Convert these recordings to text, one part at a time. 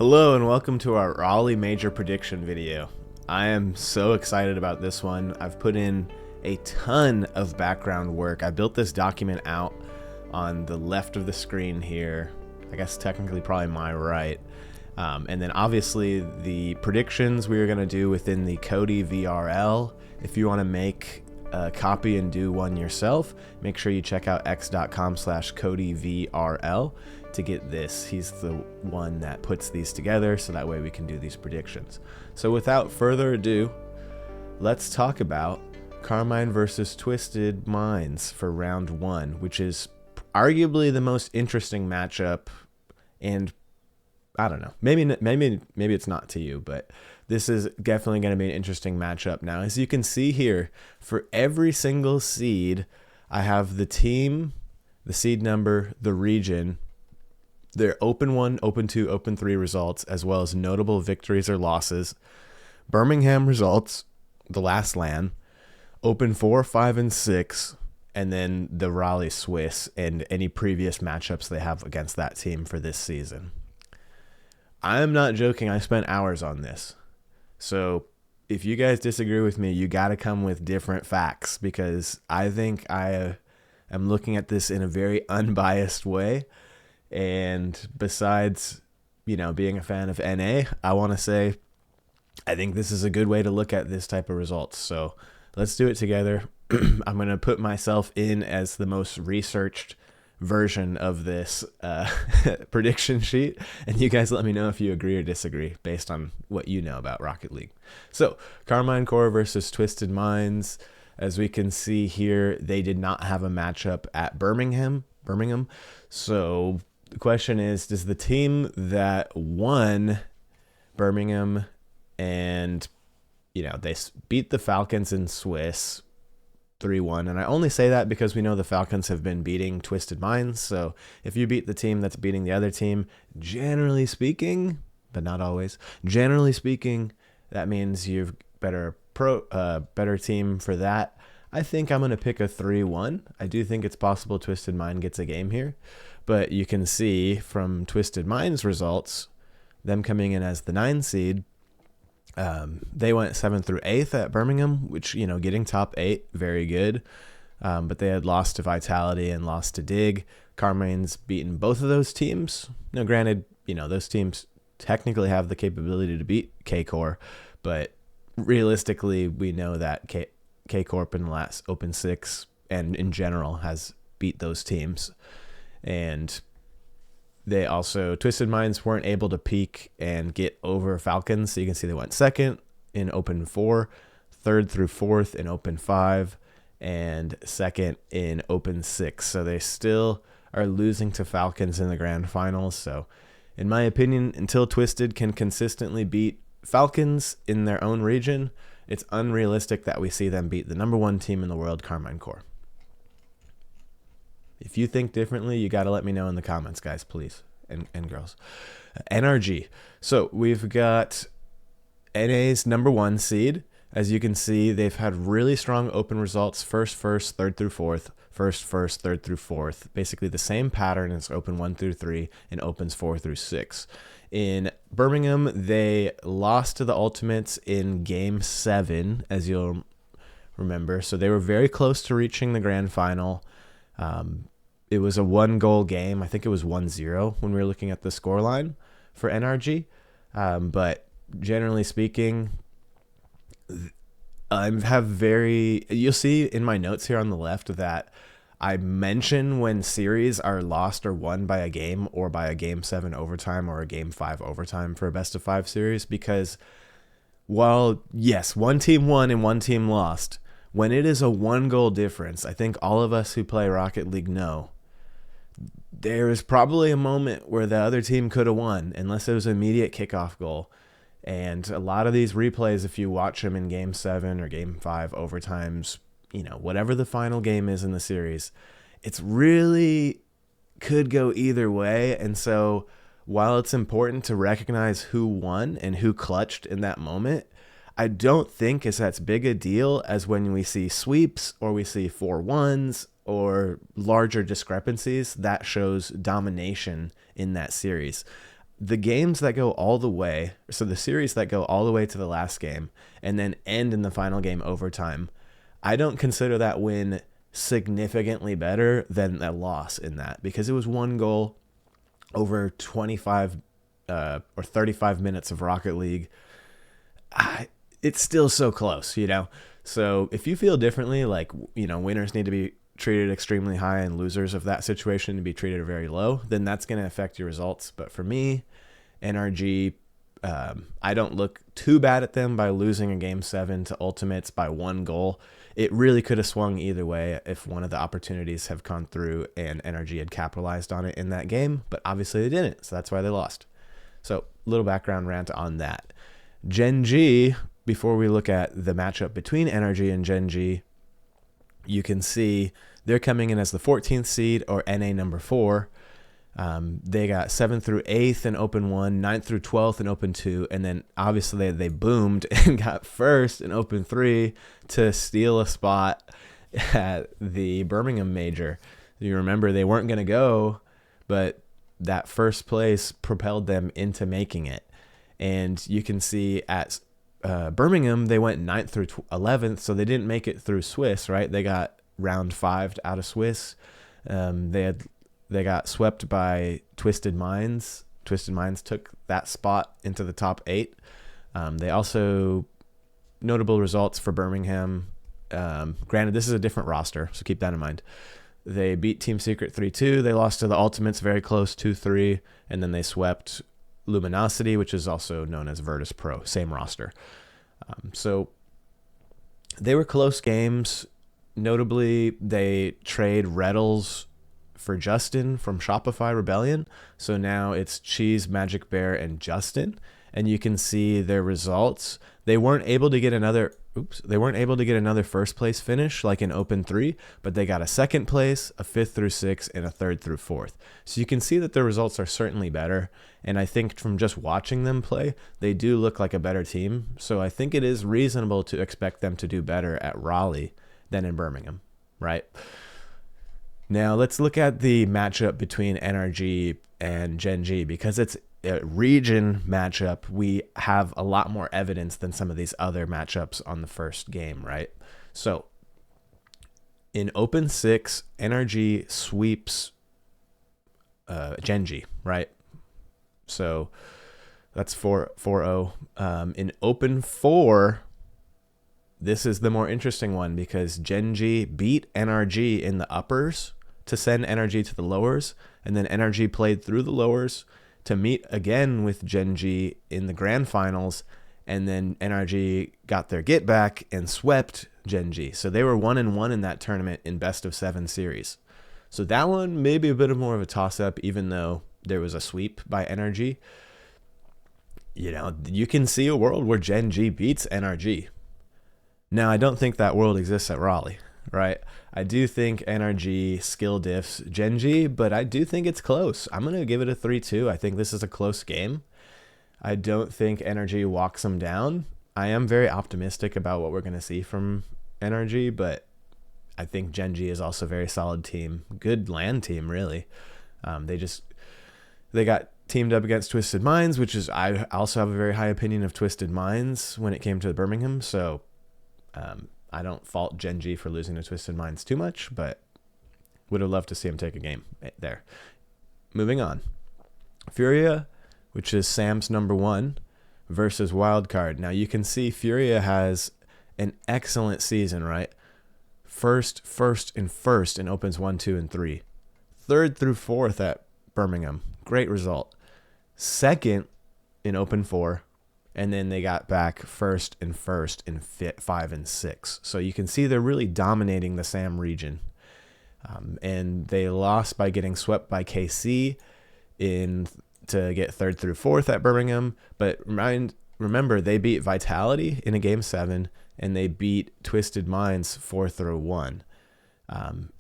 Hello and welcome to our Raleigh Major prediction video. I am so excited about this one. I've put in a ton of background work. I built this document out on the left of the screen here. I guess technically probably my right. And then obviously the predictions we are going to do within the Cody VRL. If you want to make a copy and do one yourself, make sure you check out x.com/CodyVRL to get this. He's the one that puts these together, so that way we can do these predictions. So without further ado, let's talk about Carmine versus Twisted Minds for round one, which is arguably the most interesting matchup. And I don't know, maybe it's not to you, but this is definitely going to be an interesting matchup. Now, as you can see here, for every single seed, I have the team, the seed number, the region, their Open 1, Open 2, Open 3 results, as well as notable victories or losses, Birmingham results, the last LAN, Open 4, 5, and 6, and then the Raleigh Swiss and any previous matchups they have against that team for this season. I am not joking. I spent hours on this. So if you guys disagree with me, you got to come with different facts, because I think I am looking at this in a very unbiased way. And besides, being a fan of NA, I want to say I think this is a good way to look at this type of results. So let's do it together. I'm going to put myself in as the most researched version of this prediction sheet, and you guys let me know if you agree or disagree based on what you know about Rocket League. So Carmine Core versus Twisted Minds. As we can see here, they did not have a matchup at Birmingham. So the question is, does the team that won Birmingham and they beat the Falcons in Swiss 3-1, and I only say that because we know the Falcons have been beating Twisted Minds. So if you beat the team that's beating the other team, generally speaking, but not always, generally speaking, that means you've better team for that. I think I'm going to pick a 3-1. I do think it's possible Twisted Mind gets a game here, but you can see from Twisted Mind's results, them coming in as the 9 seed, they went 7th through 8th at Birmingham, which, getting top 8, very good. But they had lost to Vitality and lost to Dig. Carmine's beaten both of those teams. Now, granted, those teams technically have the capability to beat KCorp, but realistically, we know that KCorp in the last Open 6 and in general has beat those teams. And they also, Twisted Minds weren't able to peak and get over Falcons. So you can see they went 2nd in Open 4, 3rd through 4th in Open 5, and 2nd in Open 6. So they still are losing to Falcons in the grand finals. So in my opinion, until Twisted can consistently beat Falcons in their own region, it's unrealistic that we see them beat the number 1 team in the world, Carmine Core. If you think differently, you got to let me know in the comments, guys, please, and girls. NRG. So we've got NA's number 1 seed. As you can see, they've had really strong open results, first, 3rd through 4th, first, 3rd through 4th. Basically the same pattern as Open 1 through 3 and Opens 4 through 6. In Birmingham, they lost to the Ultimates in Game 7, as you'll remember. So they were very close to reaching the grand final. It was a 1-goal game. I think it was 1-0 when we were looking at the scoreline for NRG. But generally speaking, you'll see in my notes here on the left that I mention when series are lost or won by a game, or by a Game 7 overtime or a Game 5 overtime for a best of 5 series, because while, yes, one team won and one team lost, when it is a 1-goal difference, I think all of us who play Rocket League know there is probably a moment where the other team could have won, unless it was an immediate kickoff goal. And a lot of these replays, if you watch them in Game 7 or Game 5 overtimes, whatever the final game is in the series, it's really could go either way. And so while it's important to recognize who won and who clutched in that moment, I don't think it's as big a deal as when we see sweeps or we see 4-1s or larger discrepancies. That shows domination in that series. the games that go all the way, so the series that go all the way to the last game and then end in the final game overtime, I don't consider that win significantly better than a loss in that, because it was one goal over 25 or 35 minutes of Rocket League. It's still so close, you know? So if you feel differently, like, you know, winners need to be treated extremely high and losers of that situation to be treated very low, then that's going to affect your results. But for me, NRG, I don't look too bad at them by losing a game 7 to Ultimates by 1 goal. It really could have swung either way if one of the opportunities have gone through and NRG had capitalized on it in that game, but obviously they didn't, so that's why they lost. So, little background rant on that. GenG, before we look at the matchup between NRG and GenG, you can see they're coming in as the 14th seed, or NA number 4. They got 7th through 8th in Open 1, 9th through 12th in Open 2, and then obviously they boomed and got 1st in Open 3 to steal a spot at the Birmingham Major. You remember they weren't going to go, but that first place propelled them into making it. And you can see at Birmingham, they went 9th through 11th, so they didn't make it through Swiss, right? They got round 5 out of Swiss. They got swept by Twisted Minds. Twisted Minds took that spot into the top 8. They also, notable results for Birmingham. Granted, this is a different roster, so keep that in mind. They beat Team Secret 3-2. They lost to the Ultimates very close 2-3. And then they swept Luminosity, which is also known as Virtus Pro, same roster. So they were close games. Notably, they trade Reddles for Justin from Shopify Rebellion. So now it's Cheese, Magic Bear, and Justin. And you can see their results. They weren't able to get another first place finish like in Open 3, but they got a 2nd place, a 5th through 6th, and a 3rd through 4th. So you can see that their results are certainly better. And I think from just watching them play, they do look like a better team. So I think it is reasonable to expect them to do better at Raleigh than in Birmingham, right? Now let's look at the matchup between NRG and GenG, because it's a region matchup. We have a lot more evidence than some of these other matchups on the first game, right? So in Open 6, NRG sweeps GenG, right? So that's 4-0. In Open 4, this is the more interesting one, because GenG beat NRG in the uppers to send NRG to the lowers, and then NRG played through the lowers to meet again with GenG in the grand finals, and then NRG got their get back and swept GenG. So they were 1-1 in that tournament in best of 7 series. So that one may be a bit more of a toss-up, even though there was a sweep by NRG. You know, you can see a world where GenG beats NRG. Now, I don't think that world exists at Raleigh, right? I do think NRG skill diffs GenG, but I do think it's close. I'm going to give it a 3-2. I think this is a close game. I don't think NRG walks them down. I am very optimistic about what we're going to see from NRG, but I think GenG is also a very solid team. Good land team, really. They got teamed up against Twisted Minds, which is, I also have a very high opinion of Twisted Minds when it came to Birmingham, so I don't fault GenG for losing to Twisted Minds too much, but would have loved to see him take a game there. Moving on. Furia, which is Sam's number 1, versus Wildcard. Now you can see Furia has an excellent season, right? First, and first in Opens 1, 2, and 3. 3rd through 4th at Birmingham. Great result. 2nd in Open 4. And then they got back 1st and 1st in 5 and 6. So you can see they're really dominating the SAM region. And they lost by getting swept by KC to get 3rd through 4th at Birmingham. But remember, they beat Vitality in a Game 7, and they beat Twisted Minds 4-1.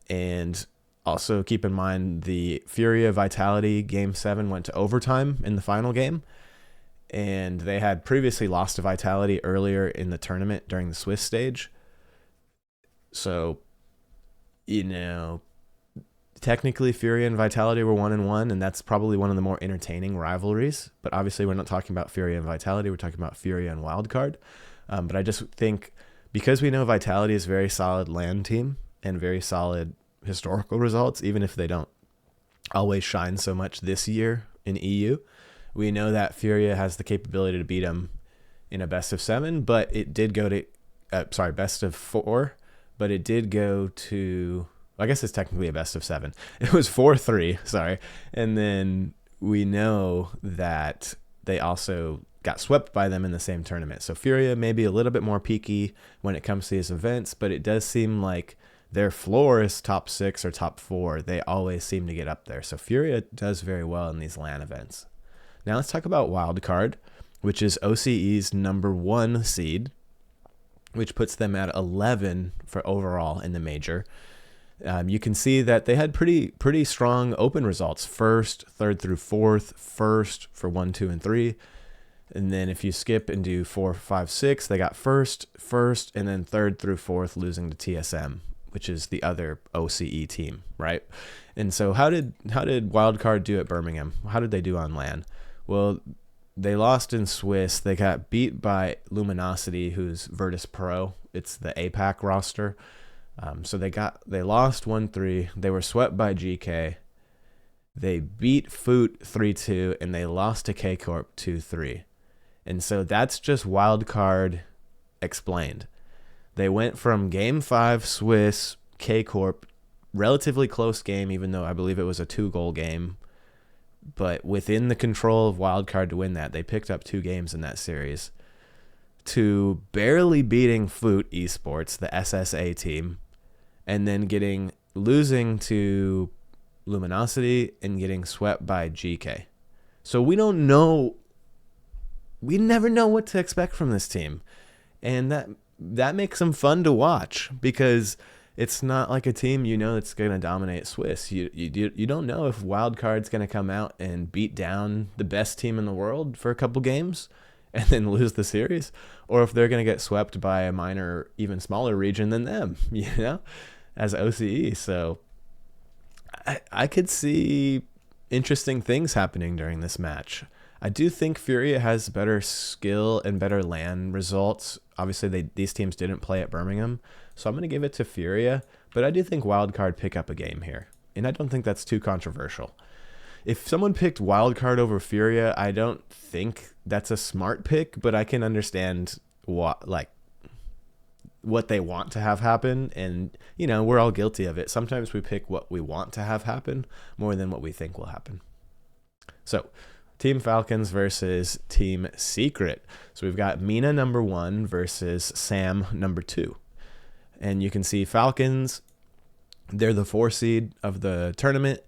And also keep in mind the Furia Vitality Game 7 went to overtime in the final game. And they had previously lost to Vitality earlier in the tournament during the Swiss stage. So, you know, Technically, Furia and Vitality were 1-1, and that's probably one of the more entertaining rivalries. But obviously, we're not talking about Furia and Vitality. We're talking about Furia and Wildcard. But I just think because we know Vitality is a very solid LAN team and very solid historical results, even if they don't always shine so much this year in EU, we know that Furia has the capability to beat them in a best of 7, but it did go to, best of 4, but it did go to, I guess it's technically a best of 7. It was 4-3, sorry. And then we know that they also got swept by them in the same tournament. So Furia may be a little bit more peaky when it comes to these events, but it does seem like their floor is top 6 or top 4. They always seem to get up there. So Furia does very well in these LAN events. Now let's talk about Wildcard, which is OCE's number 1 seed, which puts them at 11 for overall in the major. You can see that they had pretty strong open results. First, third through fourth, first for 1, 2, and 3. And then if you skip and do 4, 5, 6, they got first, and then third through fourth, losing to TSM, which is the other OCE team, right? And so how did Wildcard do at Birmingham? How did they do on LAN? Well, they lost in Swiss. They got beat by Luminosity, who's Virtus Pro. It's the APAC roster. So they lost 1-3. They were swept by GK. They beat Foot 3-2, and they lost to KCorp 2-3. And so that's just Wildcard explained. They went from Game 5 Swiss, KCorp, relatively close game, even though I believe it was a 2-goal game. But within the control of Wildcard to win that, they picked up 2 games in that series, to barely beating Foot Esports, the SSA team, and then losing to Luminosity and getting swept by GK. So we never know what to expect from this team. And that makes them fun to watch, because it's not like a team that's going to dominate Swiss. You don't know if Wildcard's going to come out and beat down the best team in the world for a couple games and then lose the series, or if they're going to get swept by a minor, even smaller region than them, as OCE. So I could see interesting things happening during this match. I do think Furia has better skill and better LAN results. Obviously, these teams didn't play at Birmingham, so I'm going to give it to Furia. But I do think Wildcard pick up a game here, and I don't think that's too controversial. If someone picked Wildcard over Furia, I don't think that's a smart pick, but I can understand what they want to have happen, and we're all guilty of it. Sometimes we pick what we want to have happen more than what we think will happen. So Team Falcons versus Team Secret. So we've got Mina number 1 versus Sam number 2. And you can see Falcons, they're the 4 seed of the tournament.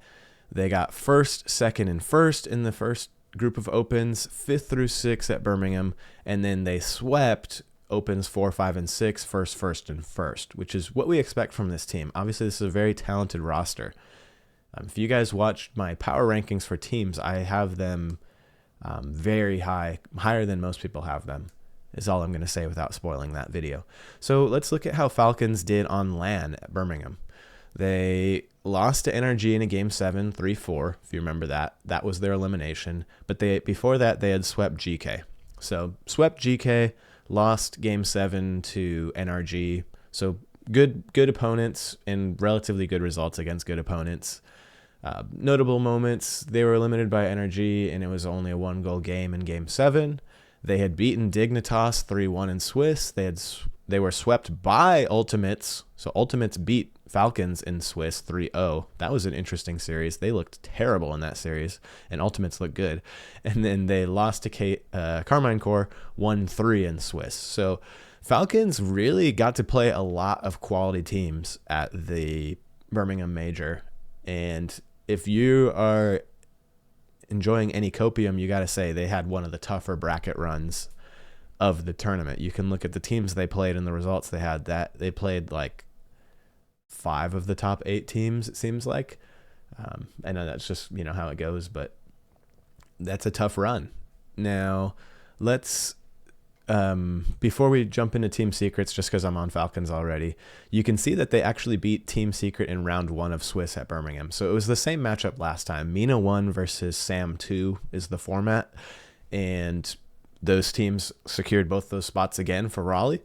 They got first, second, and first in the first group of opens, 5th through 6th at Birmingham, and then they swept opens 4, 5, and 6, first, and first, which is what we expect from this team. Obviously, this is a very talented roster. If you guys watched my power rankings for teams, I have them very high, higher than most people have them, is all I'm going to say without spoiling that video. So let's look at how Falcons did on LAN at Birmingham. They lost to NRG in a Game 7, 3-4, if you remember that. That was their elimination. But before that, they had swept GK. So swept GK, lost Game 7 to NRG. So good opponents and relatively good results against good opponents. Notable moments, they were eliminated by NRG, and it was only a 1-goal game in Game 7. They had beaten Dignitas 3-1 in Swiss. They were swept by Ultimates. So Ultimates beat Falcons in Swiss 3-0. That was an interesting series. They looked terrible in that series, and Ultimates looked good. And then they lost to Carmine Corps 1-3 in Swiss. So Falcons really got to play a lot of quality teams at the Birmingham Major. And if you are enjoying any copium, you got to say they had one of the tougher bracket runs of the tournament. You can look at the teams they played and the results they had. That they played like 5 of the top 8 teams, it seems like. I know that's just how it goes, but that's a tough run. Now let's before we jump into Team Secrets, just because I'm on Falcons already, you can see that they actually beat Team Secret in round 1 of Swiss at Birmingham. So it was the same matchup last time. Mina 1 versus Sam 2 is the format. And those teams secured both those spots again for Raleigh.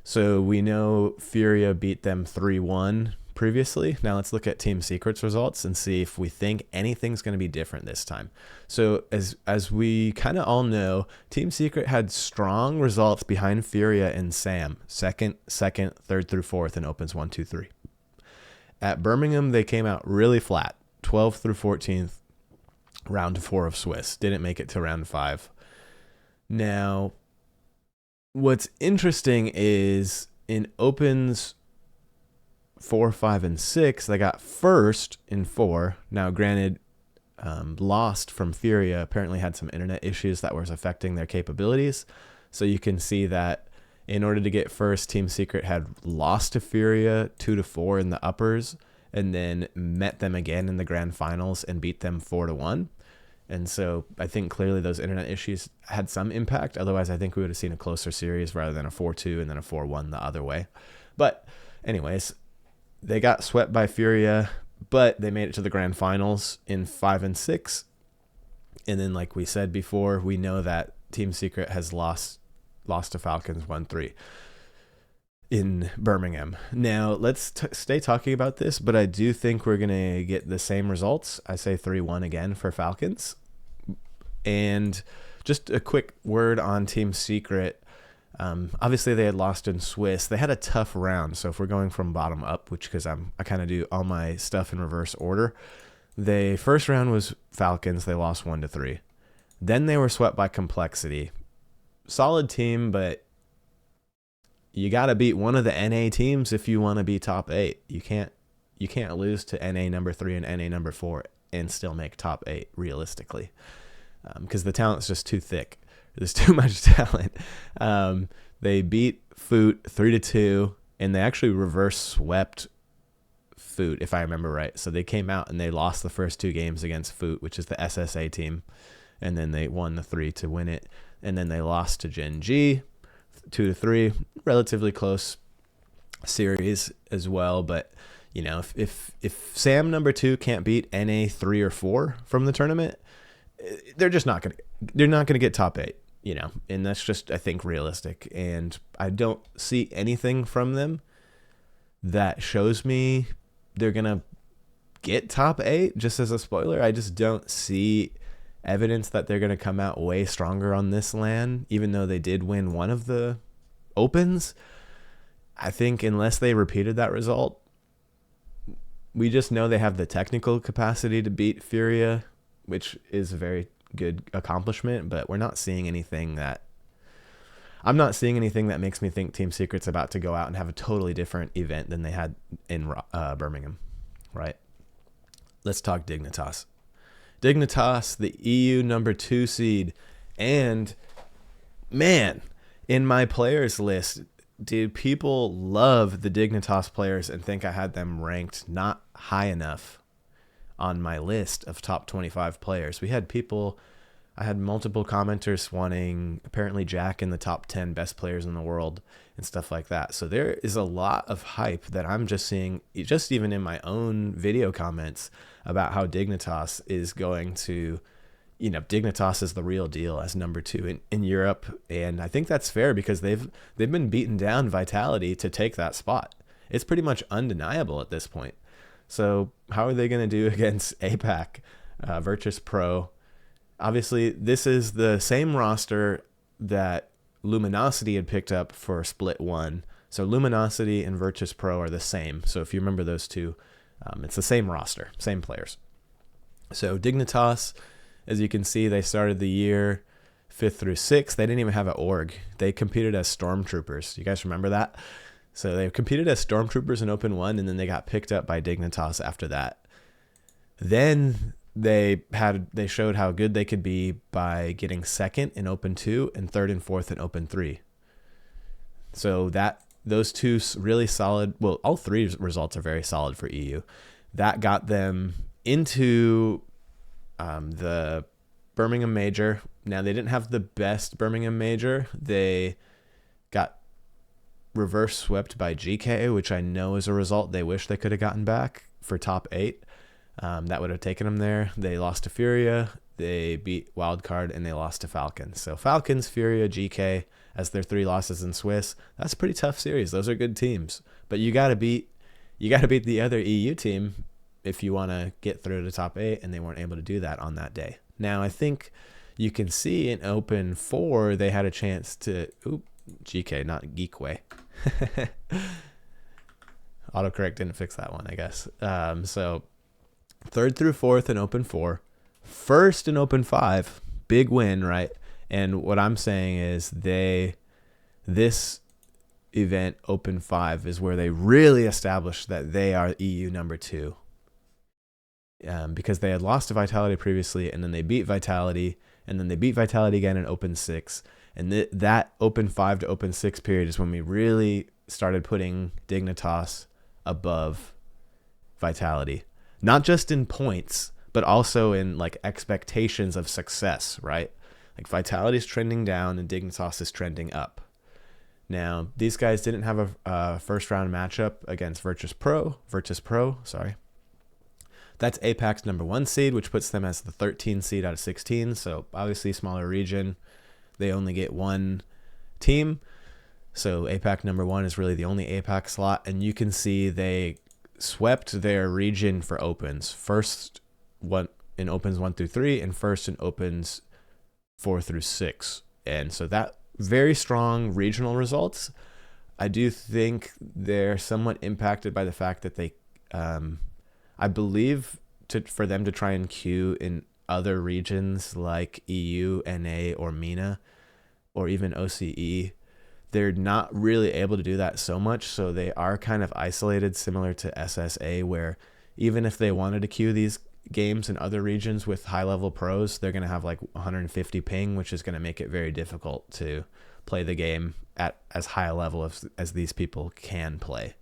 So we know Furia beat them 3-1 previously. Now let's look at Team Secret's results and see if we think anything's going to be different this time. So as we kind of all know, Team Secret had strong results behind Furia and Sam, second, third through fourth in opens 1, 2, 3. At Birmingham, they came out really flat, 12th through 14th, round 4 of Swiss. Didn't make it to round 5. Now, what's interesting is in opens 4, 5, and 6, they got first in 4. Now, granted, lost from Furia, apparently had some internet issues that was affecting their capabilities. So you can see that in order to get first, Team Secret had lost to Furia 2-4 in the uppers, and then met them again in the grand finals and beat them 4-1. And so I think clearly those internet issues had some impact. Otherwise, I think we would have seen a closer series rather than a 4-2 and then a 4-1 the other way. But anyways, they got swept by Furia, but they made it to the grand finals in 5 and 6. And then, like we said before, we know that Team Secret has lost to Falcons 1-3 in Birmingham. Now, let's stay talking about this, but I do think we're going to get the same results. I say 3-1 again for Falcons. And just a quick word on Team Secret. Obviously, they had lost in Swiss. They had a tough round. So if we're going from bottom up, which because I kind of do all my stuff in reverse order, the first round was Falcons. They lost 1-3. Then they were swept by Complexity. Solid team, but you got to beat one of the NA teams if you want to be top 8. You can't lose to NA number 3 and NA number 4 and still make top 8 realistically, because the talent's just too thick. There's too much talent. They beat Foot 3-2, and they actually reverse swept Foot, if I remember right. So they came out and they lost the first 2 games against Foot, which is the SSA team, and then they won the 3 to win it. And then they lost to GenG 2-3, relatively close series as well. But you know, if Sam number 2 can't beat NA 3 or 4 from the tournament, they're not gonna get top 8. You know, and that's just, I think, realistic. And I don't see anything from them that shows me they're gonna get top 8. Just as a spoiler, I just don't see evidence that they're going to come out way stronger on this LAN, even though they did win one of the opens. I think unless they repeated that result, we just know they have the technical capacity to beat Furia, which is a very good accomplishment, but we're not seeing anything that I'm not seeing anything that makes me think Team Secret's about to go out and have a totally different event than they had in Birmingham, right? Let's talk Dignitas. Dignitas, the EU number 2 seed. And man, in my players list, dude, people love the Dignitas players and think I had them ranked not high enough on my list of top 25 players. I had multiple commenters wanting apparently Jack in the top 10 best players in the world and stuff like that. So there is a lot of hype that I'm just seeing, just even in my own video comments, about how Dignitas is going to, you know, Dignitas is the real deal as number 2 in Europe. And I think that's fair because they've been beaten down Vitality to take that spot. It's pretty much undeniable at this point. So how are they going to do against APAC, Virtus Pro? Obviously, this is the same roster that Luminosity had picked up for Split 1. So Luminosity and Virtus Pro are the same. So if you remember those two, it's the same roster, same players. So Dignitas, as you can see, they started the year 5th through 6th. They didn't even have an org. They competed as Stormtroopers. You guys remember that? So they competed as Stormtroopers in Open 1, and then they got picked up by Dignitas after that. Then they showed how good they could be by getting 2nd in Open 2 and 3rd and 4th in Open 3. So those two really solid, well, all 3 results are very solid for EU. That got them into the Birmingham Major. Now, they didn't have the best Birmingham Major. They got reverse swept by GK, which I know is a result they wish they could have gotten back for top 8. That would have taken them there. They lost to Furia, they beat Wildcard, and they lost to Falcons. So Falcons, Furia, GK as their 3 losses in Swiss. That's a pretty tough series. Those are good teams. But you gotta beat the other EU team if you want to get through to the top 8, and they weren't able to do that on that day. Now, I think you can see in Open 4, they had a chance to... GK, not Geekway. Autocorrect didn't fix that one, I guess. So 3rd through 4th in Open 4. 1st in Open 5. Big win, right? And what I'm saying is this event, Open 5, is where they really established that they are EU number 2. Because they had lost to Vitality previously, and then they beat Vitality, and then they beat Vitality again in Open 6. And that Open 5 to Open 6 period is when we really started putting Dignitas above Vitality. Not just in points, but also in like expectations of success, right? Like Vitality is trending down and Dignitas is trending up. Now, these guys didn't have a first round matchup against Virtus Pro. That's APAC's number 1 seed, which puts them as the 13 seed out of 16. So obviously smaller region. They only get 1 team. So APAC number 1 is really the only APAC slot. And you can see they swept their region for opens. First one in opens 1 through 3 and first in opens 4 through 6. And so that very strong regional results. I do think they're somewhat impacted by the fact that they, I believe for them to try and queue in other regions like EU, NA, or MENA, or even OCE, they're not really able to do that so much. So they are kind of isolated, similar to SSA, where even if they wanted to queue these games in other regions with high-level pros, they're going to have like 150 ping, which is going to make it very difficult to play the game at as high a level as these people can play.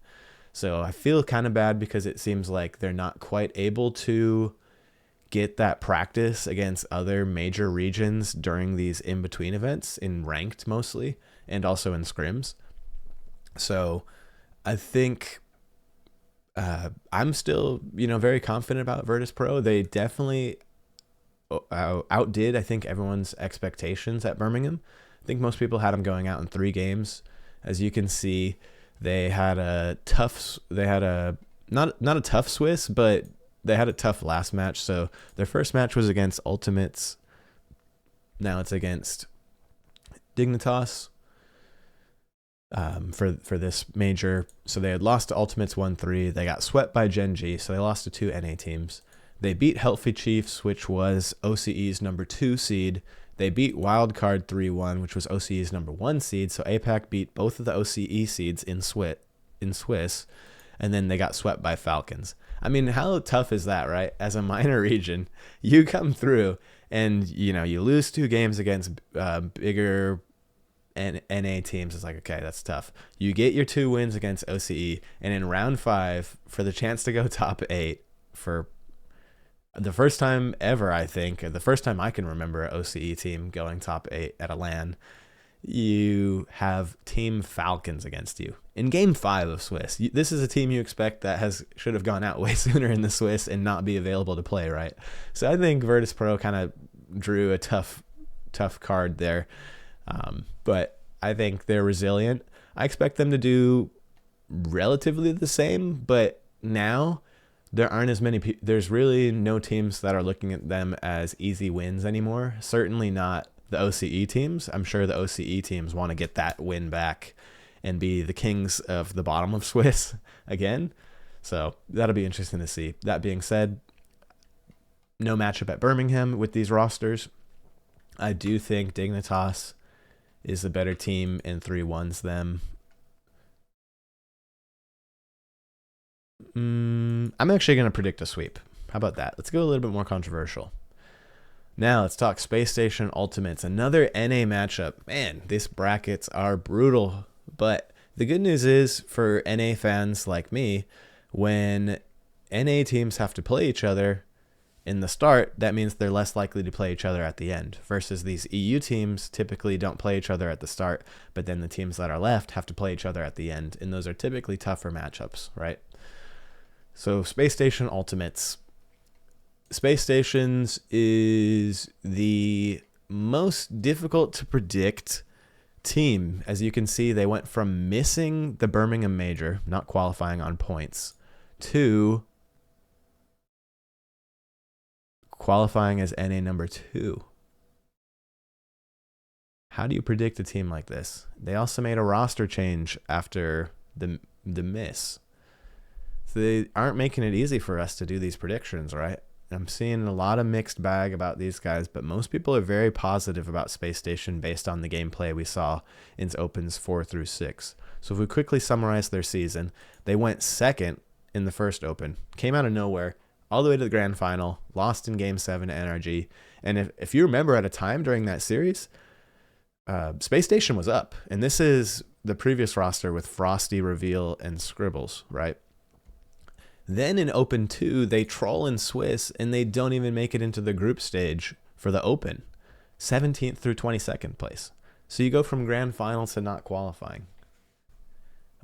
So I feel kind of bad because it seems like they're not quite able to get that practice against other major regions during these in-between events, in ranked mostly, and also in scrims. So I think I'm still, very confident about Virtus Pro. They definitely outdid, I think, everyone's expectations at Birmingham. I think most people had them going out in 3 games. As you can see, they had a not a tough Swiss, but they had a tough last match. So their first match was against Ultimates. Now it's against Dignitas for this major. So they had lost to Ultimates 1-3. They got swept by GenG, so they lost to 2 NA teams. They beat Healthy Chiefs, which was OCE's number 2 seed. They beat Wildcard 3-1, which was OCE's number 1 seed. So APAC beat both of the OCE seeds in Swiss, and then they got swept by Falcons. I mean, how tough is that, right? As a minor region, you come through and, you lose 2 games against bigger NA teams. It's like, okay, that's tough. You get your 2 wins against OCE, and in round 5, for the chance to go top 8 for the first time ever, I think, the first time I can remember an OCE team going top 8 at a LAN, you have Team Falcons against you in Game 5 of Swiss. This is a team you expect that should have gone out way sooner in the Swiss and not be available to play, right? So I think Virtus Pro kind of drew a tough card there, but I think they're resilient. I expect them to do relatively the same, but now there aren't as many there's really no teams that are looking at them as easy wins anymore. Certainly not the OCE teams. I'm sure the OCE teams want to get that win back and be the kings of the bottom of Swiss again. So that'll be interesting to see. That being said, no matchup at Birmingham with these rosters. I do think Dignitas is the better team and 3-1s them. I'm actually going to predict a sweep. How about that? Let's go a little bit more controversial. Now let's talk Space Station Ultimates. Another NA matchup. Man, these brackets are brutal. But the good news is for NA fans like me, when NA teams have to play each other, in the start, that means they're less likely to play each other at the end, versus these EU teams typically don't play each other at the start, but then the teams that are left have to play each other at the end, and those are typically tougher matchups, right? So Space Station Ultimates. Space Stations is the most difficult to predict team. As you can see, they went from missing the Birmingham Major, not qualifying on points, to qualifying as NA number 2. How do you predict a team like this? They also made a roster change after the miss. So they aren't making it easy for us to do these predictions, right? I'm seeing a lot of mixed bag about these guys, but most people are very positive about Space Station based on the gameplay we saw in Opens 4 through 6. So if we quickly summarize their season, they went second in the first Open, came out of nowhere, all the way to the grand final, lost in Game 7 to NRG. And if you remember at a time during that series, Space Station was up. And this is the previous roster with Frosty, Reveal, and Scribbles, right? Then in Open 2, they troll in Swiss, and they don't even make it into the group stage for the Open. 17th through 22nd place. So you go from grand final to not qualifying.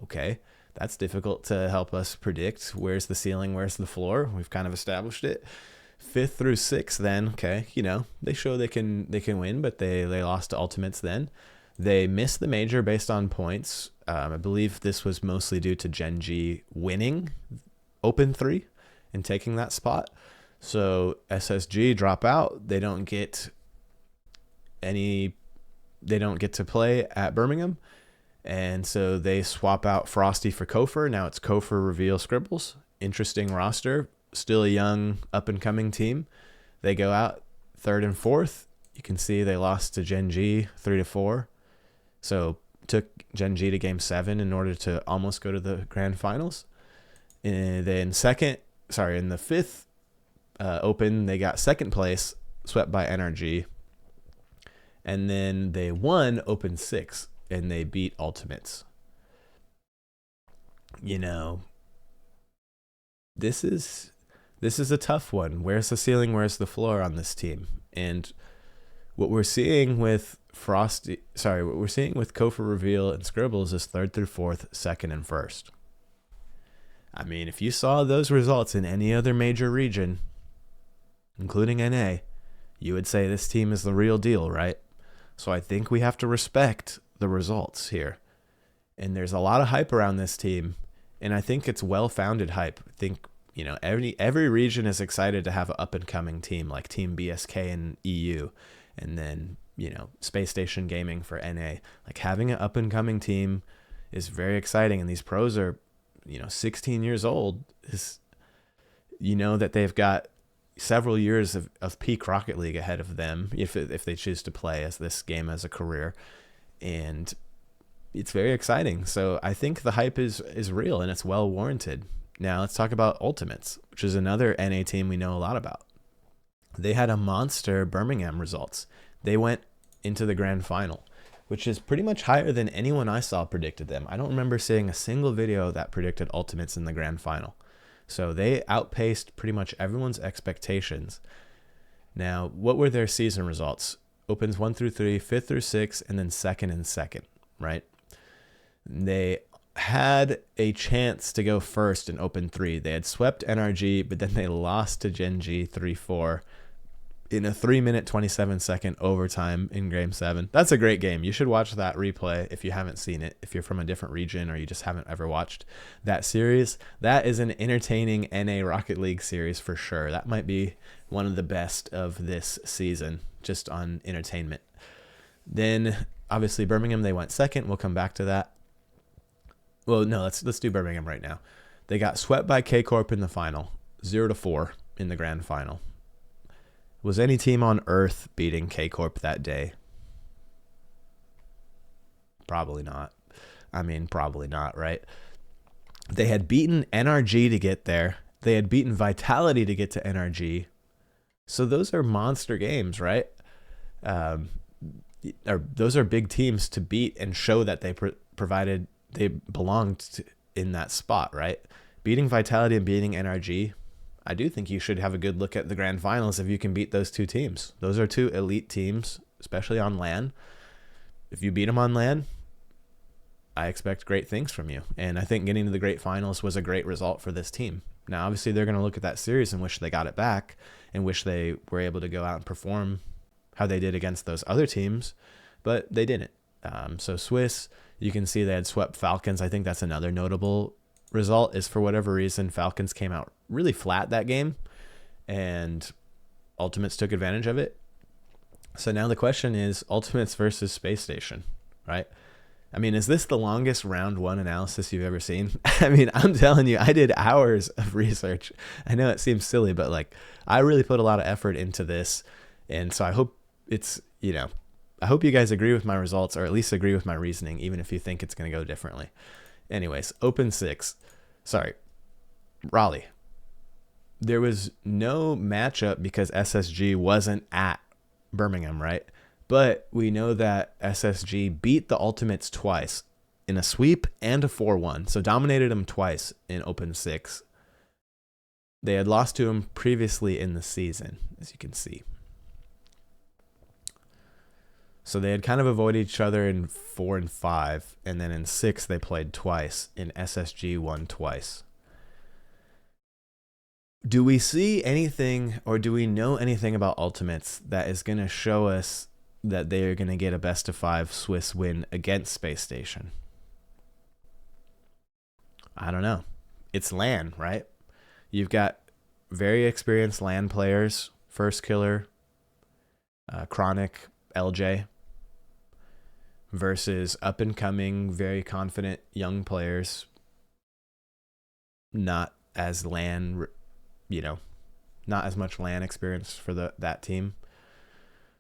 Okay, that's difficult to help us predict. Where's the ceiling? Where's the floor? We've kind of established it. 5th through 6th then, okay, they show they can win, but they lost to Ultimates then. They missed the major based on points. I believe this was mostly due to GenG winning Open 3 and taking that spot. So SSG drop out. They don't get to play at Birmingham. And so they swap out Frosty for Kofor. Now it's Kofor, Reveal, Scribbles. Interesting roster. Still a young up-and-coming team. They go out 3rd and 4th. You can see they lost to GenG 3-4. So took GenG to Game 7 in order to almost go to the grand finals. And then in the 5th Open, they got 2nd place, swept by NRG. And then they won Open 6, and they beat Ultimates. This is a tough one. Where's the ceiling? Where's the floor on this team? And what we're seeing with Kofor, Reveal, and Scribbles is 3rd through 4th, 2nd, and 1st. I mean, if you saw those results in any other major region, including NA, you would say this team is the real deal, right? So I think we have to respect the results here. And there's a lot of hype around this team, and I think it's well-founded hype. I think, every region is excited to have an up-and-coming team like Team BSK in EU, and then, Space Station Gaming for NA. Like, having an up-and-coming team is very exciting, and these pros are 16 years old. That they've got several years of peak Rocket League ahead of them if they choose to play as this game as a career, and it's very exciting. So I think the hype is real and it's well warranted. Now let's talk about Ultimates, which is another NA team we know a lot about. They had a monster Birmingham results. They went into the grand final, which is pretty much higher than anyone I saw predicted them. I don't remember seeing a single video that predicted Ultimates in the grand final. So they outpaced pretty much everyone's expectations. Now, what were their season results? Opens 1 through 3, 5th through 6, and then 2nd and 2nd, right? They had a chance to go first in Open 3. They had swept NRG, but then they lost to GenG 3-4 in a 3-minute, 27-second overtime in Game 7. That's a great game. You should watch that replay if you haven't seen it, if you're from a different region or you just haven't ever watched that series. That is an entertaining NA Rocket League series for sure. That might be one of the best of this season, just on entertainment. Then, obviously, Birmingham, they went second. We'll come back to that. Well, no, let's do Birmingham right now. They got swept by KCorp in the final, 0-4 in the grand final. Was any team on Earth beating KCorp that day? Probably not. Probably not, right? They had beaten NRG to get there. They had beaten Vitality to get to NRG. So those are monster games, right? Those are big teams to beat and show that they belonged in that spot, right? Beating Vitality and beating NRG, I do think you should have a good look at the grand finals if you can beat those two teams. Those are two elite teams, especially on LAN. If you beat them on LAN, I expect great things from you. And I think getting to the great finals was a great result for this team. Now, obviously, they're going to look at that series and wish they got it back and wish they were able to go out and perform how they did against those other teams, but they didn't. So Swiss, you can see they had swept Falcons. I think that's another notable result is for whatever reason, Falcons came out really flat that game and Ultimates took advantage of it. So now the question is Ultimates versus Space Station, right? I mean, is this the longest round one analysis you've ever seen? I mean, I'm telling you, I did hours of research. I know it seems silly, but like I really put a lot of effort into this. And so I hope I hope you guys agree with my results or at least agree with my reasoning, even if you think it's going to go differently. Anyways, Raleigh. There was no matchup because SSG wasn't at Birmingham, right? But we know that SSG beat the Ultimates twice in a sweep and a 4-1. So dominated them twice in Open 6. They had lost to them previously in the season, as you can see. So they had kind of avoided each other in 4 and 5. And then in 6, they played twice. And SSG won twice. Do we see anything or do we know anything about Ultimates that is going to show us that they are going to get a best of 5 Swiss win against Space Station? I don't know. It's LAN, right? You've got very experienced LAN players, First Killer, Chronic, LJ, versus up and coming, very confident young players, not as LAN, not as much LAN experience for that team.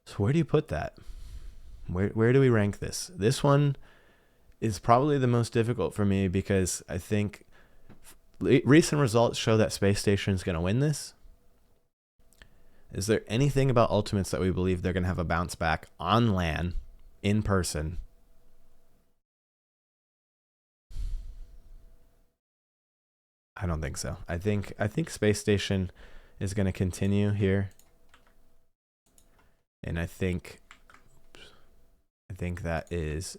So where do you put that? Where do we rank this? This one is probably the most difficult for me because I think recent results show that Space Station is going to win this. Is there anything about Ultimates that we believe they're going to have a bounce back on LAN in person? I don't think so. I think Space Station is going to continue here. And I think that is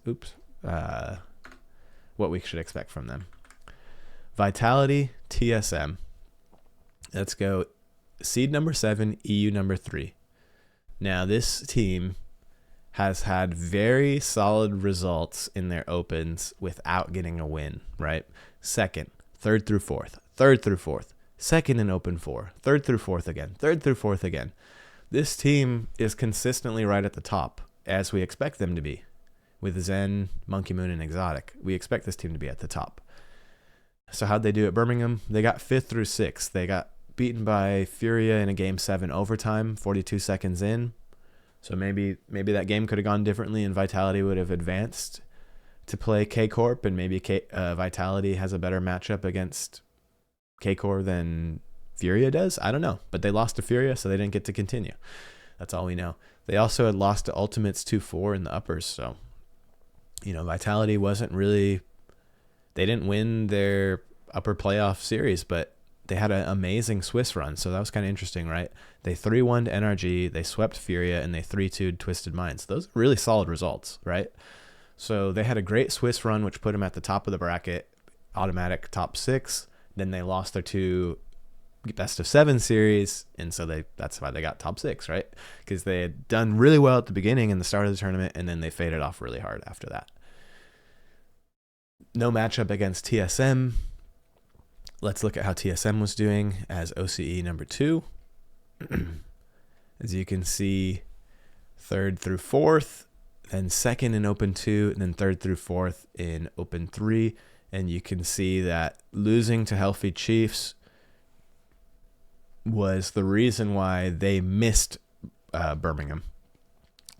what we should expect from them. Vitality, TSM. Let's go seed number 7, EU number 3. Now this team has had very solid results in their opens without getting a win, right? Second, third through fourth, second in open 4, third through fourth again. This team is consistently right at the top, as we expect them to be. With Zen, Monkey Moon, and Exotic, we expect this team to be at the top. So how'd they do at Birmingham? They got 5th through 6th. They got beaten by Furia in a Game 7 overtime, 42 seconds in. So maybe that game could have gone differently and Vitality would have advanced to play KCorp, and maybe Vitality has a better matchup against KCorp than Furia does. I don't know, but they lost to Furia, so they didn't get to continue. That's all we know. They also had lost to Ultimates 2-4 in the uppers, so Vitality wasn't really. They didn't win their upper playoff series, but they had an amazing Swiss run, so that was kind of interesting, right? They 3-1'd NRG, they swept Furia, and they 3-2'd Twisted Minds. Those are really solid results, right? So they had a great Swiss run, which put them at the top of the bracket, automatic top 6. Then they lost their 2 best of 7 series, and so that's why they got top 6, right? Because they had done really well at the beginning and the start of the tournament, and then they faded off really hard after that. No matchup against TSM. Let's look at how TSM was doing as OCE number 2. As you can see, 3rd through 4th, then 2nd in Open 2, and then 3rd through 4th in Open 3. And you can see that losing to Healthy Chiefs was the reason why they missed Birmingham.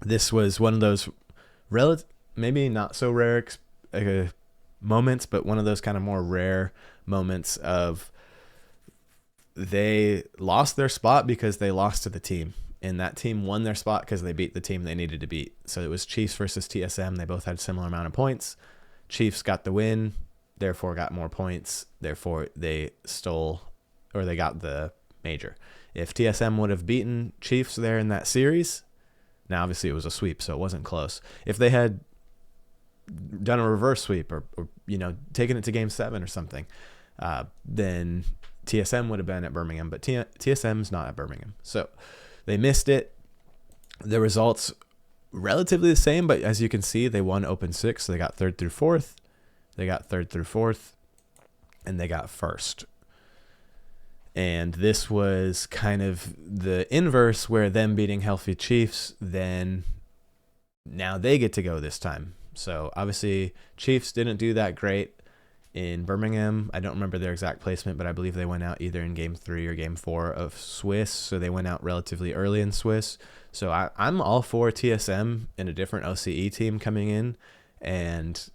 This was one of those maybe not so rare moments, but one of those kind of more rare moments of they lost their spot because they lost to the team, and that team won their spot because they beat the team they needed to beat. So it was Chiefs versus TSM. They both had similar amount of points. Chiefs got the win, therefore got more points, therefore they got the Major. If TSM would have beaten Chiefs there in that series, now obviously it was a sweep, so it wasn't close. If they had done a reverse sweep or taken it to game 7 or something, then TSM would have been at Birmingham, but TSM's not at Birmingham. So they missed it. The results relatively the same, but as you can see, they won Open 6. So they got 3rd through 4th. They got 3rd through 4th, and they got 1st. And this was kind of the inverse, where them beating healthy Chiefs, then now they get to go this time. So obviously Chiefs didn't do that great in Birmingham. I don't remember their exact placement, but I believe they went out either in game 3 or game 4 of Swiss. So they went out relatively early in Swiss. So I'm all for TSM in a different OCE team coming in and,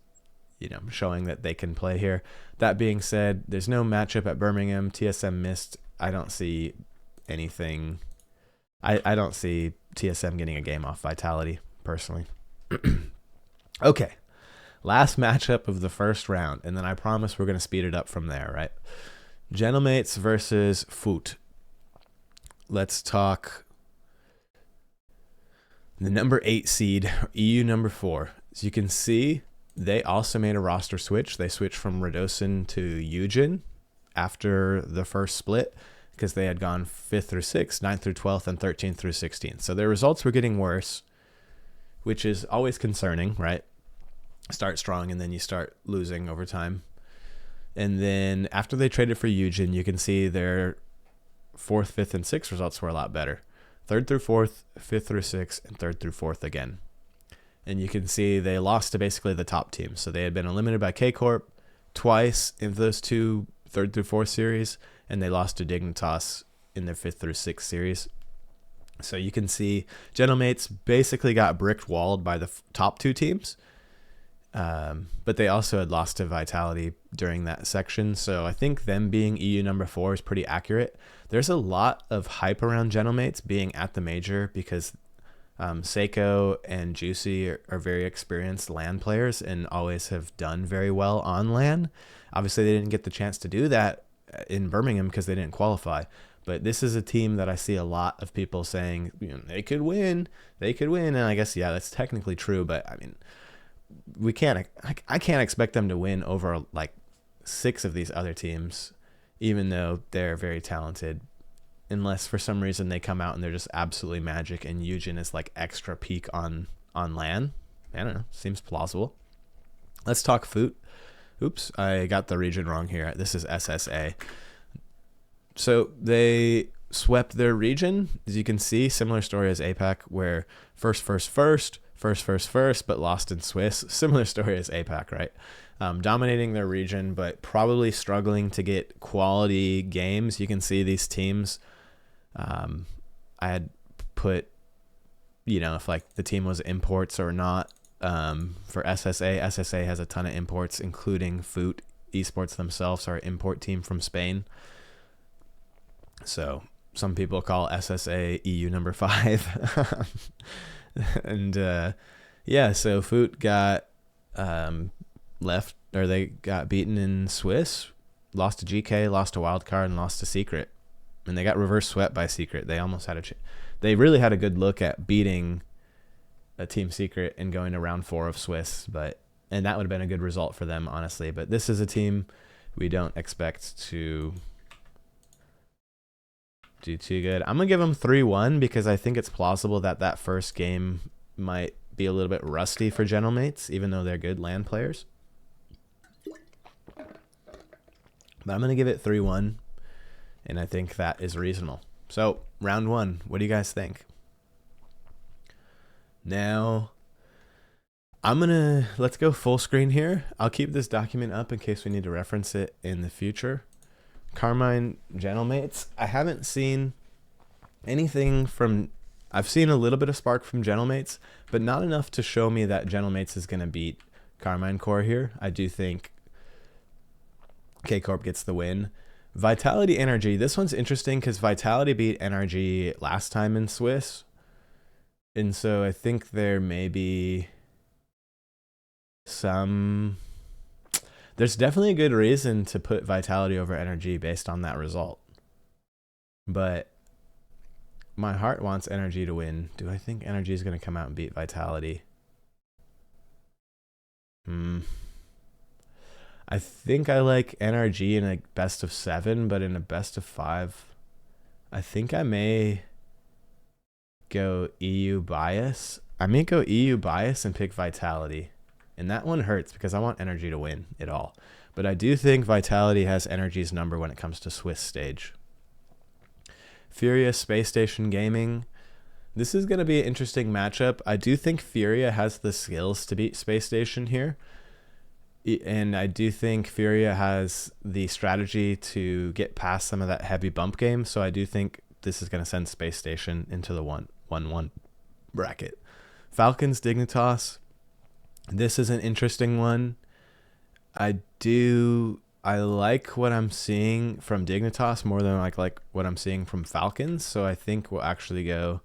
showing that they can play here. That being said, there's no matchup at Birmingham. TSM missed. I don't see anything. I don't see TSM getting a game off Vitality, personally. Okay. Last matchup of the first round, and then I promise we're going to speed it up from there, right? Gentlemates versus Foot. Let's talk the number 8 seed, EU number 4. As you can see, they also made a roster switch. They switched from Radosin to Eugen after the first split because they had gone 5th through 6th, 9th through 12th, and 13th through 16th. So their results were getting worse, which is always concerning, right? Start strong and then you start losing over time. And then after they traded for Eugen, you can see their 4th, 5th, and 6th results were a lot better. 3rd through 4th, 5th through 6th, and 3rd through 4th again. And you can see they lost to basically the top teams. So they had been eliminated by KCorp twice in those 2 3rd through 4th series, and they lost to Dignitas in their 5th through 6th series. So you can see Gentlemates basically got bricked walled by the top 2 teams. But they also had lost to Vitality during that section. So I think them being EU number 4 is pretty accurate. There's a lot of hype around Gentlemates being at the major because Seiko and Juicy are very experienced LAN players and always have done very well on LAN. Obviously, they didn't get the chance to do that in Birmingham because they didn't qualify. But this is a team that I see a lot of people saying, they could win. And I guess, yeah, that's technically true. But I mean, I can't expect them to win over like 6 of these other teams, even though they're very talented, unless for some reason they come out and they're just absolutely magic and Eugen is like extra peak on LAN. I don't know. Seems plausible. Let's talk Foot. Oops, I got the region wrong here. This is SSA. So they swept their region. As you can see, similar story as APAC, where first, but lost in Swiss. Similar story as APAC, right? Dominating their region, but probably struggling to get quality games. You can see these teams. I had put, if like the team was imports or not. For SSA has a ton of imports, including Foot Esports themselves are an import team from Spain. So some people call SSA EU number 5. And so Foot got they got beaten in Swiss, lost to GK, lost to Wildcard, and lost to Secret. And they got reverse swept by Secret. They almost had they really had a good look at beating a Team Secret and going to round 4 of Swiss, and that would have been a good result for them, honestly. But this is a team we don't expect to do too good. I'm gonna give them 3-1 because I think it's plausible that first game might be a little bit rusty for Gentlemates, even though they're good LAN players. But I'm gonna give it 3-1, and I think that is reasonable. So round 1, what do you guys think? Now, let's go full screen here. I'll keep this document up in case we need to reference it in the future. Carmine Gentlemates. I haven't seen anything I've seen a little bit of spark from Gentlemates, but not enough to show me that Gentlemates is going to beat Carmine Core here. I do think KCorp gets the win. Vitality NRG. This one's interesting because Vitality beat NRG last time in Swiss. And so I think there may be there's definitely a good reason to put Vitality over NRG based on that result. but my heart wants Energy to win. Do I think Energy is going to come out and beat Vitality? I think I like NRG in a best of 7, but in a best of 5, I think I may go EU bias. I may go EU bias and pick Vitality. And that one hurts because I want Energy to win it all. But I do think Vitality has Energy's number when it comes to Swiss stage. Furia Space Station Gaming. This is going to be an interesting matchup. I do think Furia has the skills to beat Space Station here. And I do think Furia has the strategy to get past some of that heavy bump game. So I do think this is going to send Space Station into the 1-1-1 bracket. Falcons Dignitas. This is an interesting one. I like what I'm seeing from Dignitas more than like what I'm seeing from Falcons. So I think we'll actually go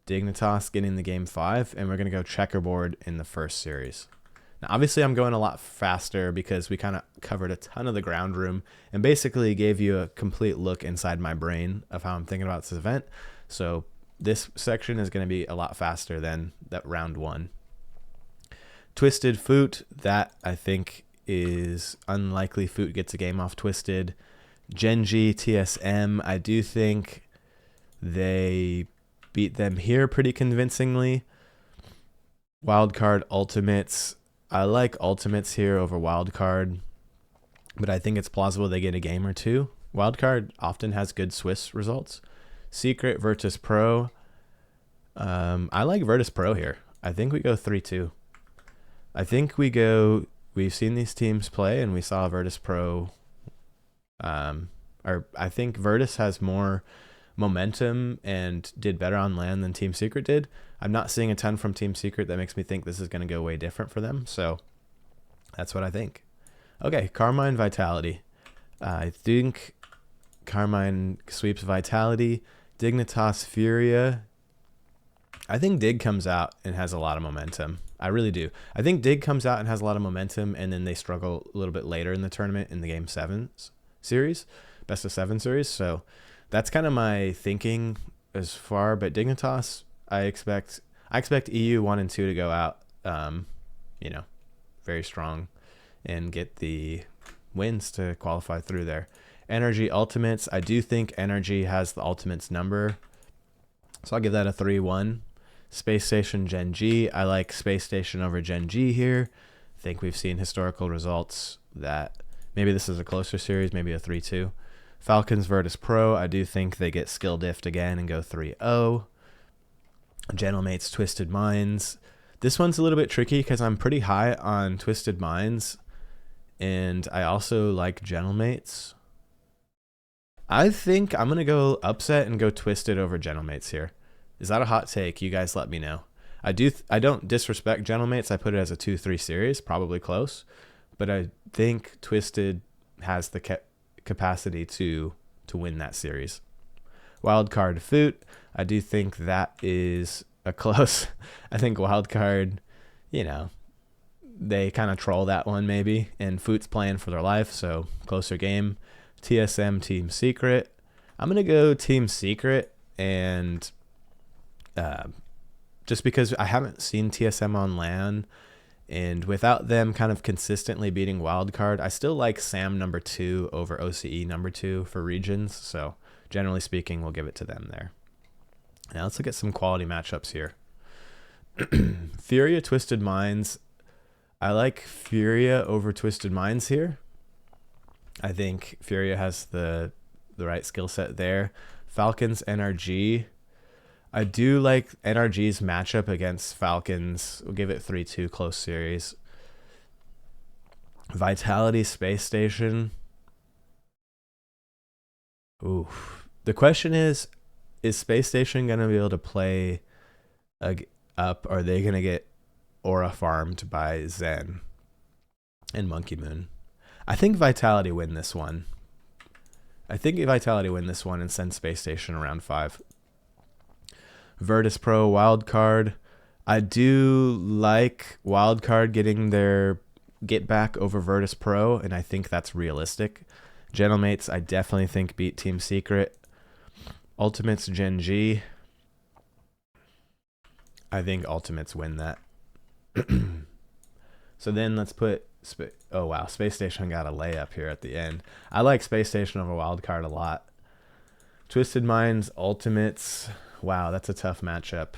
Dignitas getting the game 5, and we're going to go checkerboard in the first series. Now, obviously, I'm going a lot faster because we kind of covered a ton of the ground room and basically gave you a complete look inside my brain of how I'm thinking about this event. So this section is going to be a lot faster than that round 1. Twisted Foot, that I think is unlikely Foot gets a game off Twisted. GenG TSM, I do think they beat them here pretty convincingly. Wildcard Ultimates, I like Ultimates here over Wildcard, but I think it's plausible they get a game or two. Wildcard often has good Swiss results. Secret Virtus Pro, I like Virtus Pro here. I think we go 3-2. I think we've seen these teams play, and we saw Virtus Pro, I think Virtus has more momentum and did better on land than Team Secret did. I'm not seeing a ton from Team Secret that makes me think this is going to go way different for them. So that's what I think. Okay, Carmine Vitality. I think Carmine sweeps Vitality. Dignitas Furia. I think Dig comes out and has a lot of momentum. I really do. I think Dig comes out and has a lot of momentum, and then they struggle a little bit later in the tournament in the Game 7 series, best of 7 series. So that's kind of my thinking as far. But Dignitas, I expect EU 1 and 2 to go out, very strong and get the wins to qualify through there. Energy Ultimates, I do think Energy has the Ultimates number, so I'll give that a 3-1. Space Station GenG, I like Space Station over GenG here. I think we've seen historical results that maybe this is a closer series, maybe a 3-2. Falcons Virtus Pro, I do think they get skill diffed again and go 3-0. Gentlemates Twisted Minds. This one's a little bit tricky because I'm pretty high on Twisted Minds, and I also like Gentlemates. I think I'm going to go upset and go Twisted over Gentlemates here. Is that a hot take? You guys let me know. I don't disrespect Gentlemates. I put it as a 2-3 series, probably close, but I think Twisted has the capacity to win that series. Wildcard Foot, I do think that is a close. I think Wildcard, they kind of troll that one maybe, and Foot's playing for their life, so closer game. TSM Team Secret. I'm going to go Team Secret, and just because I haven't seen TSM on LAN, and without them kind of consistently beating Wildcard, I still like SAM number 2 over OCE number 2 for regions. So generally speaking, we'll give it to them there. Now let's look at some quality matchups here. Furia Twisted Minds. I like Furia over Twisted Minds here. I think Furia has the right skill set there. Falcons NRG. I do like NRG's matchup against Falcons. We'll give it 3-2 close series. Vitality Space Station. Ooh. The question is Space Station going to be able to play up? Or are they going to get aura farmed by Zen and Monkey Moon? I think Vitality win this one. And send Space Station around 5. Virtus Pro Wildcard. I do like Wildcard getting their get back over Virtus Pro, and I think that's realistic. Gentlemates, I definitely think beat Team Secret. Ultimates GenG. I think Ultimates win that. So then let's put... Oh, wow. Space Station got a layup here at the end. I like Space Station over Wildcard a lot. Twisted Minds, Ultimates. Wow, that's a tough matchup.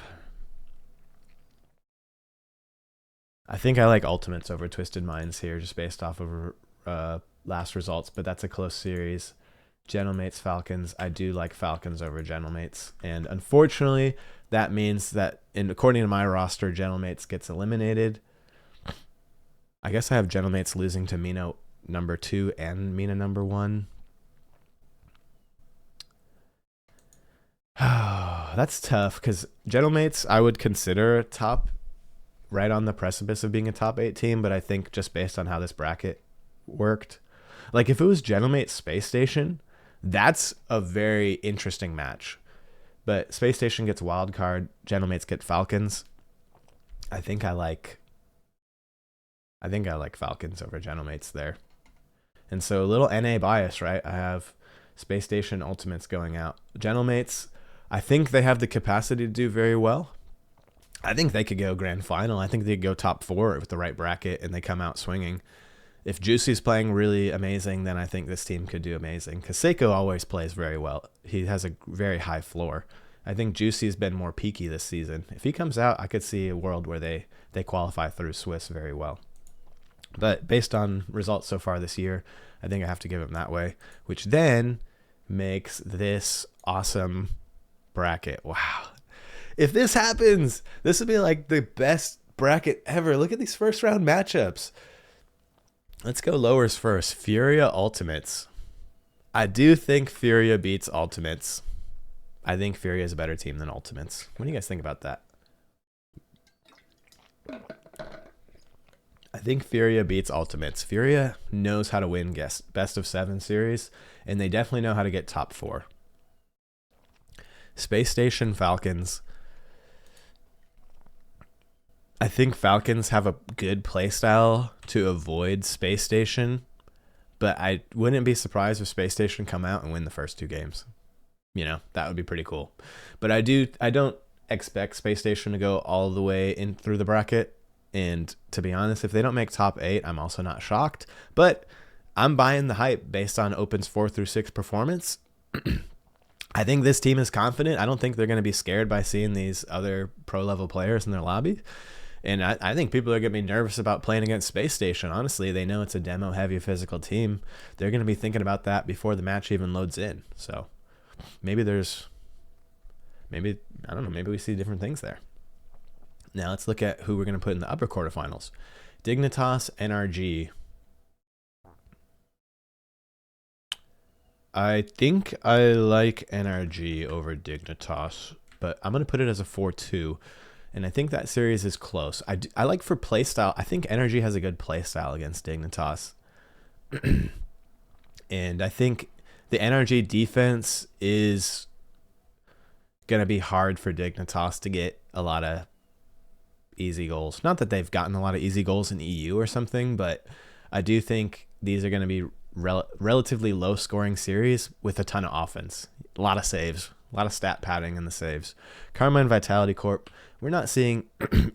I think I like Ultimates over Twisted Minds here, just based off of last results, but that's a close series. Gentlemates, Falcons. I do like Falcons over Gentlemates. And unfortunately, that means that, according to my roster, Gentlemates gets eliminated. I guess I have Gentlemates losing to Mina number 2 and Mina number 1. That's tough because Gentlemates I would consider top, right on the precipice of being a top 8 team, but I think just based on how this bracket worked, like if it was Gentlemates Space Station, that's a very interesting match. But Space Station gets Wildcard, Gentlemates get Falcons. I think I like Falcons over Gentlemates there. And so a little NA bias, right? I have Space Station Ultimates going out. Gentlemates, I think they have the capacity to do very well. I think they could go grand final. I think they could go top 4 with the right bracket and they come out swinging. If Juicy's playing really amazing, then I think this team could do amazing. Because Seiko always plays very well. He has a very high floor. I think Juicy's been more peaky this season. If he comes out, I could see a world where they qualify through Swiss very well. But based on results so far this year, I think I have to give him that way, which then makes this awesome bracket. Wow. If this happens, this would be like the best bracket ever. Look at these first round matchups. Let's go lowers first. Furia Ultimates. I do think Furia beats Ultimates. I think Furia is a better team than Ultimates. What do you guys think about that? I think Furia beats Ultimates. Furia knows how to win best of 7 series, and they definitely know how to get top 4. Space Station Falcons. I think Falcons have a good playstyle to avoid Space Station, but I wouldn't be surprised if Space Station come out and win the first 2 games. You know, that would be pretty cool. But I don't expect Space Station to go all the way in through the bracket. And to be honest, if they don't make top 8, I'm also not shocked. But I'm buying the hype based on Open's 4 through 6 performance. I think this team is confident. I don't think they're going to be scared by seeing these other pro-level players in their lobby. And I think people are going to be nervous about playing against Space Station. Honestly, they know it's a demo-heavy physical team. They're going to be thinking about that before the match even loads in. So maybe I don't know, maybe we see different things there. Now let's look at who we're going to put in the upper quarterfinals. Dignitas, NRG. I think I like NRG over Dignitas, but I'm going to put it as a 4-2. And I think that series is close. I like for playstyle. I think NRG has a good playstyle against Dignitas. And I think the NRG defense is going to be hard for Dignitas to get a lot of easy goals. Not that they've gotten a lot of easy goals in EU or something, but I do think these are going to be relatively low scoring series with a ton of offense. A lot of saves, a lot of stat padding in the saves. Carmine Vitality Corp. We're not seeing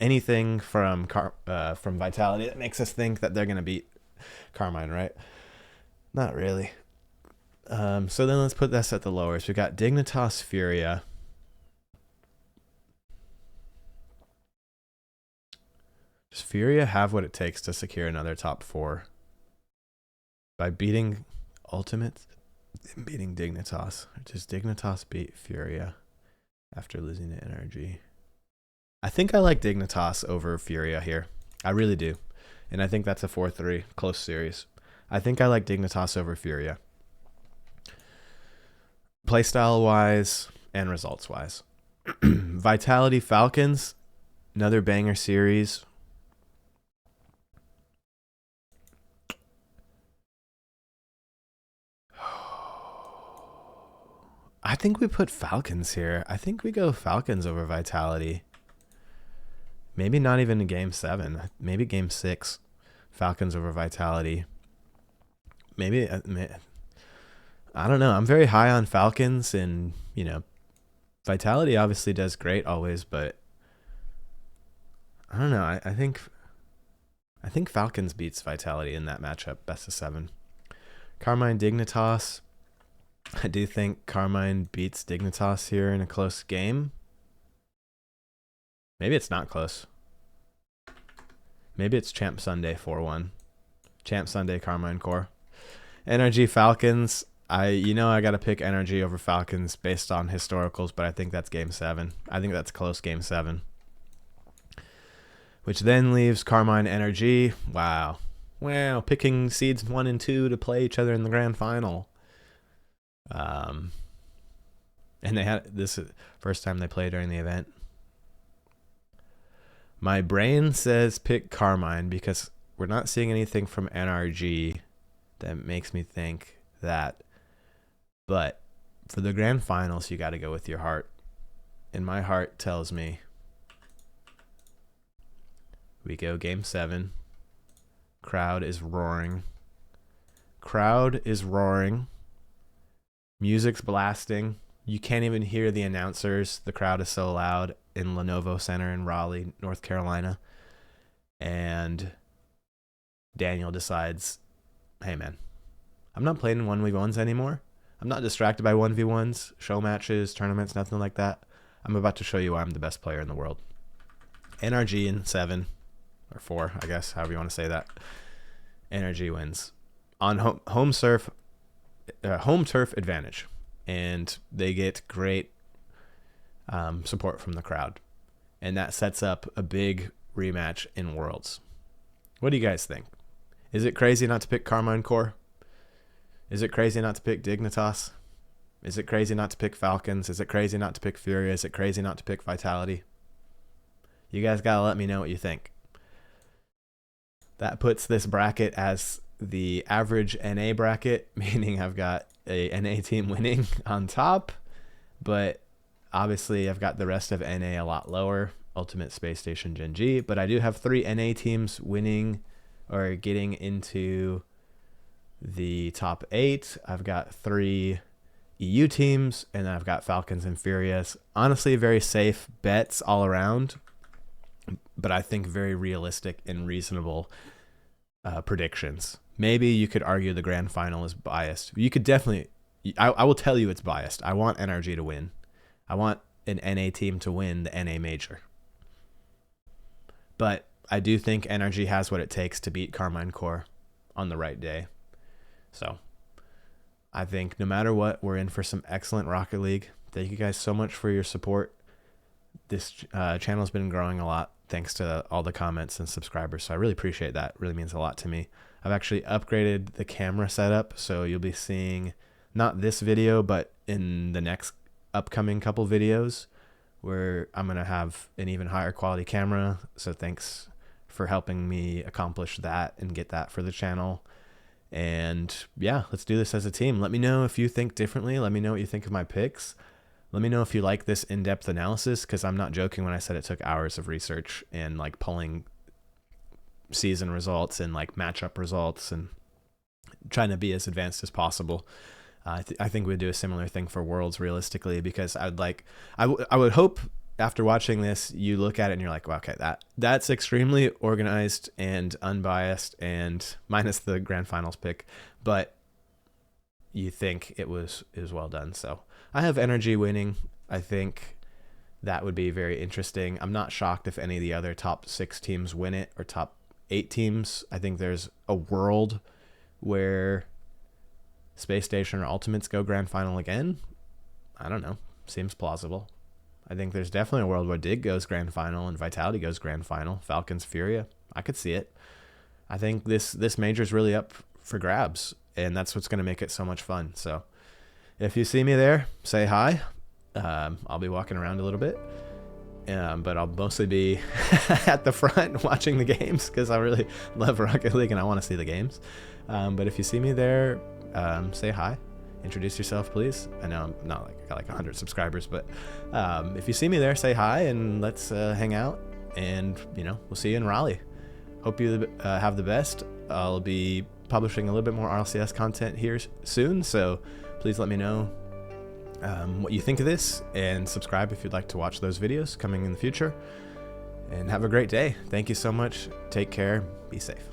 anything from Vitality that makes us think that they're going to beat Carmine, right? Not really. So then let's put this at the lowers. We've got Dignitas Furia. Does Furia have what it takes to secure another top 4? By beating Ultimate and beating Dignitas. Or does Dignitas beat Furia after losing to NRG? I think I like Dignitas over Furia here. I really do. And I think that's a 4-3 close series. I think I like Dignitas over Furia. Playstyle-wise and results-wise. Vitality Falcons. Another banger series. I think we put Falcons here. I think we go Falcons over Vitality. Maybe not even in Game 7. Maybe Game 6. Falcons over Vitality. Maybe... I don't know. I'm very high on Falcons, and, you know, Vitality obviously does great always, but I don't know. I think Falcons beats Vitality in that matchup, best of 7. Carmine Dignitas. I do think Carmine beats Dignitas here in a close game. Maybe it's not close. Maybe it's Champ Sunday 4-1. Champ Sunday Carmine Core. NRG Falcons. I got to pick NRG over Falcons based on historicals, but I think that's game 7. I think that's close game 7. Which then leaves Carmine NRG. Wow. Picking seeds 1 and 2 to play each other in the grand final. And they had this first time they play during the event. My brain says pick Carmine because we're not seeing anything from NRG that makes me think that. But for the grand finals, you got to go with your heart. And my heart tells me we go game 7. Crowd is roaring. Music's blasting. You can't even hear the announcers. The crowd is so loud in Lenovo Center in Raleigh, North Carolina. And Daniel decides, hey man, I'm not playing 1v1s anymore. I'm not distracted by 1v1s, show matches, tournaments, nothing like that. I'm about to show you why I'm the best player in the world. NRG in 7 or 4, I guess, however you want to say that. NRG wins on home turf advantage, and they get great support from the crowd, and that sets up a big rematch in Worlds. What do you guys think? Is it crazy not to pick Carmine Core? Is it crazy not to pick Dignitas? Is it crazy not to pick Falcons? Is it crazy not to pick Furia? Is it crazy not to pick Vitality? You guys gotta let me know what you think. That puts this bracket as the average NA bracket, meaning I've got a NA team winning on top, but obviously I've got the rest of NA a lot lower, Ultimate Space Station GenG, but I do have 3 NA teams winning or getting into the top 8. I've got 3 EU teams, and I've got Falcons and Furias. Honestly, very safe bets all around, but I think very realistic and reasonable predictions. Maybe you could argue the grand final is biased. You could definitely, I will tell you it's biased. I want NRG to win. I want an NA team to win the NA Major. But I do think NRG has what it takes to beat Carmine Core on the right day. So I think no matter what, we're in for some excellent Rocket League. Thank you guys so much for your support. This channel has been growing a lot thanks to all the comments and subscribers. So I really appreciate that. It really means a lot to me. I've actually upgraded the camera setup, so you'll be seeing not this video, but in the next upcoming couple videos where I'm going to have an even higher quality camera. So thanks for helping me accomplish that and get that for the channel. And yeah, let's do this as a team. Let me know if you think differently. Let me know what you think of my picks. Let me know if you like this in-depth analysis, because I'm not joking when I said it took hours of research and like pulling season results and like matchup results and trying to be as advanced as possible. I think we'd do a similar thing for Worlds realistically, because I would hope after watching this, you look at it and you're like, well, okay, that's extremely organized and unbiased, and minus the grand finals pick, but you think it was well done. So I have NRG winning. I think that would be very interesting. I'm not shocked if any of the other top 6 teams win it, or top 8 teams. I think there's a world where Space Station or Ultimates go grand final again. I don't know. Seems plausible. I think there's definitely a world where Dig goes grand final and Vitality goes grand final. Falcons, Furia. I could see it. I think this major is really up for grabs, and that's what's going to make it so much fun. So if you see me there, say hi. I'll be walking around a little bit, but I'll mostly be at the front watching the games, because I really love Rocket League and I want to see the games. But if you see me there, say hi. Introduce yourself, please. I know I'm not I got like 100 subscribers, but if you see me there, say hi and let's hang out. And we'll see you in Raleigh. Hope you have the best. I'll be publishing a little bit more RLCS content here soon, so please let me know what you think of this, and subscribe if you'd like to watch those videos coming in the future. And have a great day. Thank you so much. Take care. Be safe.